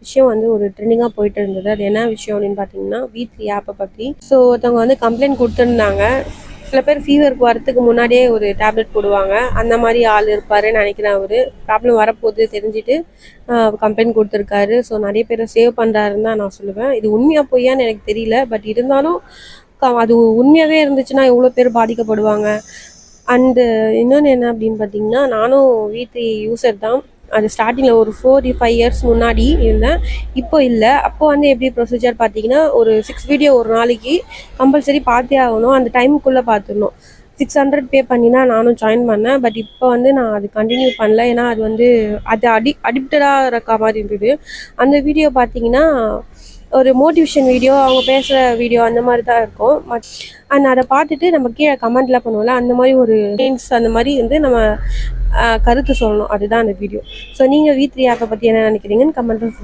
விஷயம் வந்து ஒரு ட்ரெண்டிங்காக போயிட்டு இருந்தது. அது என்ன விஷயம் அப்படின்னு பார்த்தீங்கன்னா V3 ஆப்பை பற்றி. ஸோ ஒருத்தவங்க வந்து கம்ப்ளைண்ட் கொடுத்துருந்தாங்க. சில பேர் ஃபீவருக்கு வரத்துக்கு முன்னாடியே ஒரு டேப்லெட் போடுவாங்க. அந்த மாதிரி ஆள் இருப்பாருன்னு நினைக்கிறேன். அவர் ப்ராப்ளம் வரப்போகுது தெரிஞ்சுட்டு கம்ப்ளைண்ட் கொடுத்துருக்காரு. ஸோ நிறைய பேரை சேவ் பண்ணுறாருன்னு தான் நான் சொல்லுவேன். இது உண்மையாக பொய்யான்னு எனக்கு தெரியல. பட் இருந்தாலும் அது உண்மையாகவே இருந்துச்சுன்னா எவ்வளோ பேர் பாதிக்கப்படுவாங்க. அண்டு இன்னொன்று என்ன அப்படின்னு பார்த்தீங்கன்னா, நானும் V3 யூசர் தான். அது ஸ்டார்டிங்கில் ஒரு 4-5 இயர்ஸ் முன்னாடி இருந்தேன். இப்போ இல்லை. அப்போ வந்து எப்படி ப்ரொசீஜர் பார்த்தீங்கன்னா, ஒரு 6 வீடியோ ஒரு நாளைக்கு கம்பல்சரி பார்த்தே ஆகணும். அந்த டைமுக்குள்ளே பார்த்துடணும். 600 பே பண்ணி தான் நானும் ஜாயின் பண்ணேன். பட் இப்போ வந்து நான் அது கண்டினியூ பண்ணல. ஏன்னா அது வந்து அது அடிக்டடாக இருக்க மாதிரி இருந்தது. அந்த வீடியோ பார்த்தீங்கன்னா ஒரு மோட்டிவேஷன் வீடியோ, அவங்க பேசுகிற வீடியோ அந்த மாதிரி தான் இருக்கும். அண்ட் அதை பார்த்துட்டு நம்ம கீழே கமெண்ட்லாம் பண்ணுவோம்ல, அந்த மாதிரி ஒரு மீன்ஸ் அந்த மாதிரி வந்து நம்ம கருத்து சொல்லணும். அதுதான் அந்த வீடியோ. ஸோ நீங்கள் V3 ஆப்பை பற்றி என்ன நினைக்கிறீங்கன்னு கமெண்ட்டில்